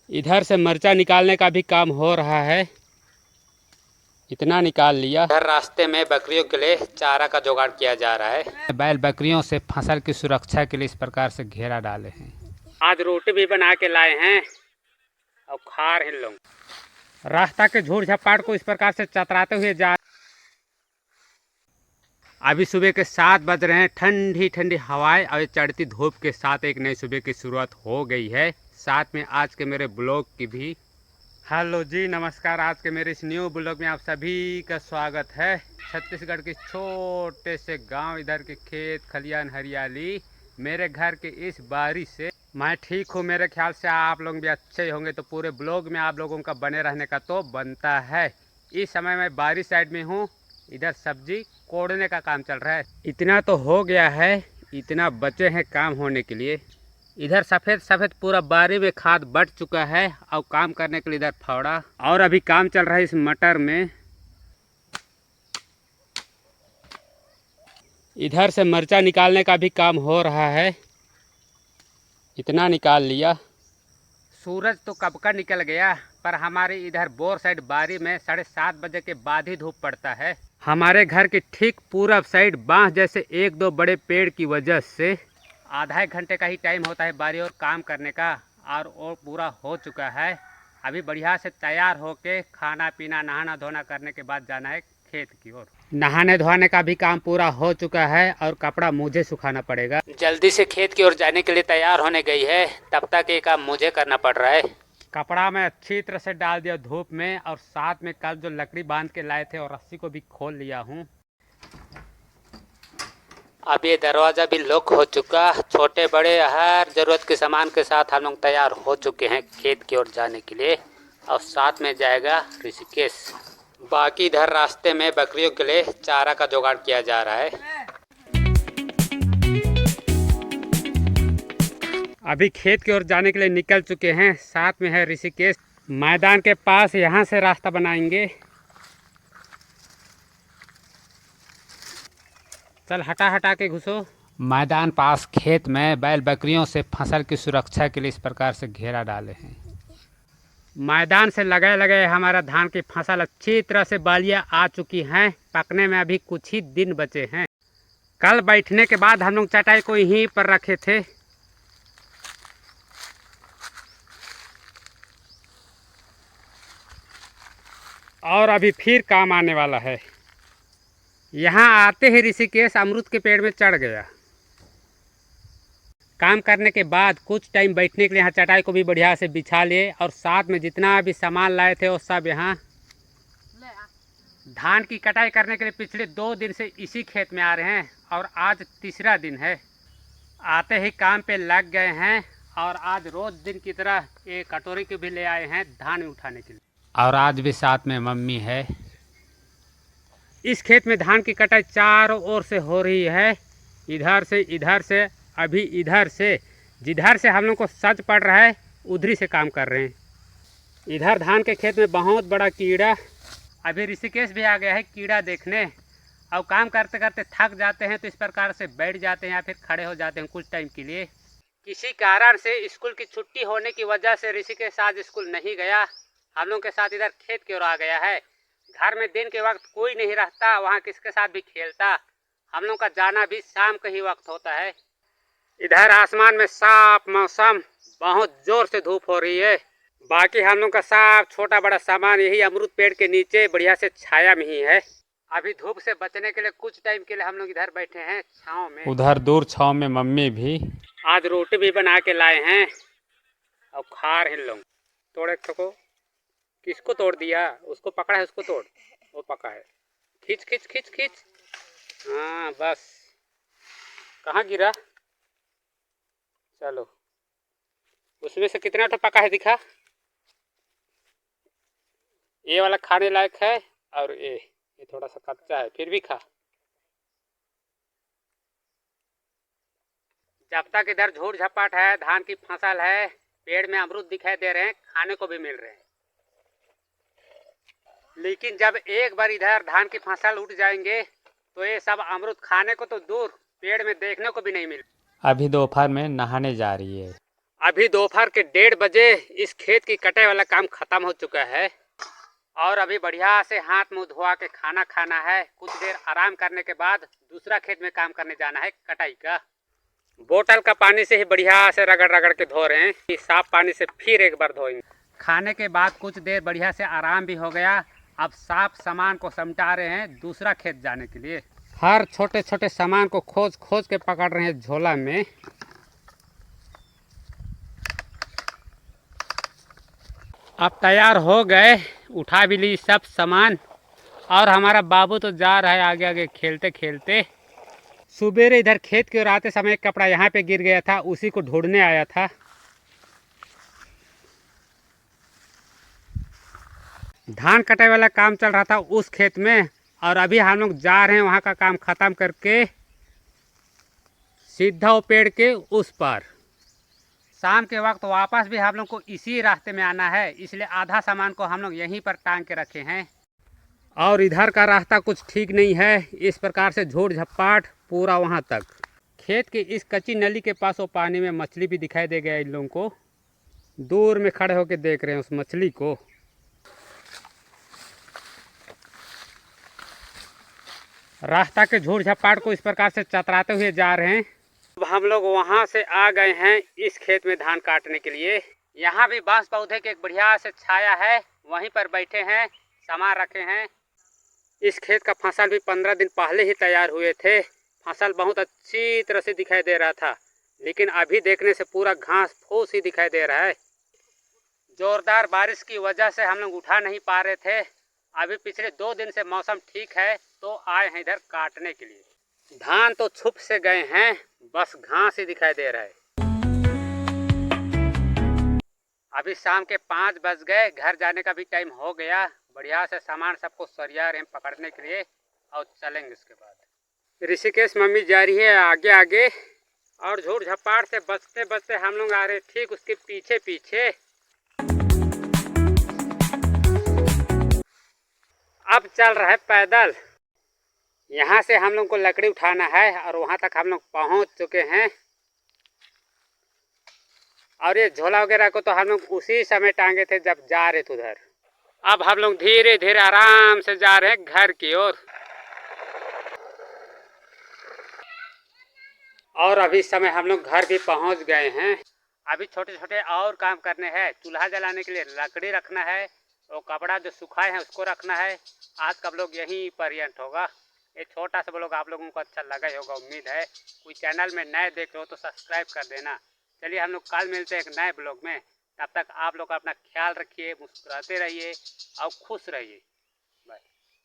इधर से मिर्चा निकालने का भी काम हो रहा है। इतना निकाल लिया। इधर रास्ते में बकरियों के लिए चारा का जुगाड़ किया जा रहा है। बैल बकरियों से फसल की सुरक्षा के लिए इस प्रकार से घेरा डाले हैं। आज रोटी भी बना के लाए हैं और खा रहे लोग। रास्ता के झूठ झपाट को इस प्रकार से चतराते हुए जा। अभी सुबह के 7 बज रहे हैं। ठंडी ठंडी हवाएं और चढ़ती धूप के साथ एक नई सुबह की शुरुआत हो गई है। साथ में आज के मेरे ब्लॉग की भी। हेलो जी, नमस्कार। आज के मेरे इस न्यू ब्लॉग में आप सभी का स्वागत है। छत्तीसगढ़ के छोटे से गांव, इधर के खेत खलियान हरियाली, मेरे घर के इस बारिश से मैं ठीक हूँ। मेरे ख्याल से आप लोग भी अच्छे ही होंगे। तो पूरे ब्लॉग में आप लोगों का बने रहने का तो बनता है। इस समय मैं बारिश साइड में हूँ। इधर सब्जी कोड़ने का काम चल रहा है। इतना तो हो गया है, इतना बचे हैं काम होने के लिए। इधर सफ़ेद सफ़ेद पूरा बारी में खाद बढ़ चुका है और काम करने के लिए इधर फावड़ा और अभी काम चल रहा है इस मटर में। इधर से मिर्चा निकालने का भी काम हो रहा है। इतना निकाल लिया। सूरज तो कब का निकल गया, पर हमारे इधर बोर साइड बारी में 7:30 बजे के बाद ही धूप पड़ता है। हमारे घर के ठीक पूरब साइड बांस जैसे एक दो बड़े पेड़ की वजह से आधा एक घंटे का ही टाइम होता है बारी और काम करने का, और वो पूरा हो चुका है। अभी बढ़िया से तैयार होके खाना पीना नहाना धोना करने के बाद जाना है खेत की ओर। नहाने धोने का भी काम पूरा हो चुका है और कपड़ा मुझे सुखाना पड़ेगा। जल्दी से खेत की ओर जाने के लिए तैयार होने गई है, तब तक ये काम मुझे करना पड़ रहा है। कपड़ा मैं अच्छी तरह से डाल दिया धूप में, और साथ में कल जो लकड़ी बांध के लाए थे और रस्सी को भी खोल लिया हूँ। अब ये दरवाज़ा भी लॉक हो चुका। छोटे बड़े हर ज़रूरत के सामान के साथ हम लोग तैयार हो चुके हैं खेत की ओर जाने के लिए, और साथ में जाएगा ऋषिकेश। बाकी इधर रास्ते में बकरियों के लिए चारा का जुगाड़ किया जा रहा है। अभी खेत की ओर जाने के लिए निकल चुके हैं। साथ में है ऋषिकेश। मैदान के पास यहाँ से रास्ता बनाएंगे। चल हटा हटा के घुसो। मैदान पास खेत में बैल बकरियों से फसल की सुरक्षा के लिए इस प्रकार से घेरा डाले हैं। मैदान से लगे लगे हमारा धान की फसल अच्छी तरह से बालियाँ आ चुकी हैं। पकने में अभी कुछ ही दिन बचे हैं। कल बैठने के बाद हम लोग चटाई को यहीं पर रखे थे। और अभी फिर काम आने वाला है। यहाँ आते ही ऋषिकेश अमरूद के पेड़ में चढ़ गया। काम करने के बाद कुछ टाइम बैठने के लिए यहाँ चटाई को भी बढ़िया से बिछा लिए, और साथ में जितना भी सामान लाए थे वो सब यहाँ। धान की कटाई करने के लिए पिछले 2 दिन से इसी खेत में आ रहे हैं, और आज तीसरा दिन है। आते ही काम पे लग गए हैं, और आज रोज दिन की तरह एक कटोरी को भी ले आए हैं धान उठाने के लिए। और आज भी साथ में मम्मी है। इस खेत में धान की कटाई चारों ओर से हो रही है। इधर से अभी इधर से जिधर से हम लोग को सच पड़ रहा है उधरी से काम कर रहे हैं। इधर धान के खेत में बहुत बड़ा कीड़ा। अभी ऋषिकेश भी आ गया है कीड़ा देखने। और काम करते करते थक जाते हैं तो इस प्रकार से बैठ जाते हैं या फिर खड़े हो जाते हैं कुछ टाइम के लिए। किसी कारण से स्कूल की छुट्टी होने की वजह से ऋषिकेश आज स्कूल नहीं गया। हम लोग के साथ इधर खेत की ओर आ गया है। घर में दिन के वक्त कोई नहीं रहता, वहाँ किसके साथ भी खेलता। हम लोग का जाना भी शाम का ही वक्त होता है। इधर आसमान में साफ मौसम, बहुत जोर से धूप हो रही है। बाकी हम लोग का साफ छोटा बड़ा सामान यही अमरूद पेड़ के नीचे बढ़िया से छाया में ही है। अभी धूप से बचने के लिए कुछ टाइम के लिए हम लोग इधर बैठे हैं छाँव में। उधर दूर छाँव में मम्मी भी आज रोटी भी बना के लाए हैं और खा रहे लोग। तोड़ एक ठोको। किसको तोड़ दिया? उसको पकड़ा है, उसको तोड़। वो पका है। खींच खींच खींच खींच। हाँ बस। कहाँ गिरा? चलो, उसमें से कितना तो पका है दिखा। ये वाला खाने लायक है, और ये थोड़ा सा कच्चा है, फिर भी खा। जब तक इधर झूठ झपाट है, धान की फसल है, पेड़ में अमरूद दिखाई दे रहे हैं, खाने को भी मिल रहे हैं। लेकिन जब एक बार इधर धान की फसल उठ जाएंगे तो ये सब अमरूद खाने को तो दूर, पेड़ में देखने को भी नहीं मिल। अभी दोपहर में नहाने जा रही है। अभी दोपहर के 1:30 बजे इस खेत की कटाई वाला काम खत्म हो चुका है और अभी बढ़िया से हाथ मुंह धोआ के खाना खाना है। कुछ देर आराम करने के बाद दूसरा खेत में काम करने जाना है कटाई का। बोतल का पानी से ही बढ़िया से रगड़ रगड़ के धो रहे हैं। साफ पानी से फिर एक बार धोएंगे। खाने के बाद कुछ देर बढ़िया से आराम भी हो गया। अब साफ सामान को समेटा रहे हैं दूसरा खेत जाने के लिए। हर छोटे छोटे सामान को खोज खोज के पकड़ रहे हैं झोला में। अब तैयार हो गए, उठा भी ली सब सामान और हमारा बाबू तो जा रहा है आगे आगे खेलते खेलते। सुबेरे इधर खेत की ओर आते समय एक कपड़ा यहाँ पे गिर गया था, उसी को ढूंढने आया था। धान कटाई वाला काम चल रहा था उस खेत में और अभी हम लोग जा रहे हैं वहाँ का काम ख़त्म करके सीधा वो पेड़ के उस पर। शाम के वक्त वापस भी हम लोग को इसी रास्ते में आना है, इसलिए आधा सामान को हम लोग यहीं पर टांग के रखे हैं। और इधर का रास्ता कुछ ठीक नहीं है, इस प्रकार से झोड़ झप्पाट पूरा वहाँ तक। खेत की इस कच्ची नली के पास वो पानी में मछली भी दिखाई दे गया इन लोगों को। दूर में खड़े होकर देख रहे हैं उस मछली को। रास्ता के झूठ झपाट को इस प्रकार से चतराते हुए जा रहे हैं। अब हम लोग वहां से आ गए हैं इस खेत में धान काटने के लिए। यहाँ भी बांस पौधे की एक बढ़िया से छाया है, वहीं पर बैठे हैं, सामान रखे हैं। इस खेत का फसल भी 15 दिन पहले ही तैयार हुए थे। फसल बहुत अच्छी तरह से दिखाई दे रहा था, लेकिन अभी देखने से पूरा घास फूस ही दिखाई दे रहा है। जोरदार बारिश की वजह से हम लोग उठा नहीं पा रहे थे। अभी पिछले 2 दिन से मौसम ठीक है तो आए हैं इधर काटने के लिए। धान तो छुप से गए हैं, बस घास ही दिखाई दे रहा है। अभी शाम के 5 बज गए, घर जाने का भी टाइम हो गया। बढ़िया से सामान सबको सरिया रहे हैं पकड़ने के लिए और चलेंगे उसके बाद। ऋषिकेश मम्मी जा रही है आगे आगे और झूठ झपाट से बचते बचते हम लोग आ रहे हैं ठीक उसके पीछे पीछे। अब चल रहा है पैदल। यहाँ से हम लोग को लकड़ी उठाना है और वहाँ तक हम लोग पहुँच चुके हैं। और ये झोला वगैरह को तो हम लोग उसी समय टांगे थे जब जा रहे थे उधर। अब हम लोग धीरे धीरे आराम से जा रहे हैं घर की ओर। और अभी समय हम लोग घर भी पहुँच गए हैं। अभी छोटे छोटे और काम करने हैं। चूल्हा जलाने के लिए लकड़ी रखना है, वो कपड़ा जो सुखाए हैं उसको रखना है। आज का ब्लॉग यहीं पर्यंत होगा। ये छोटा सा ब्लॉग आप लोगों को अच्छा लगा ही होगा, उम्मीद है। कोई चैनल में नए देख रहे हो तो सब्सक्राइब कर देना। चलिए हम लोग कल मिलते हैं एक नए ब्लॉग में। तब तक आप लोग अपना ख्याल रखिए, मुस्कुराते रहिए और खुश रहिए। बाय।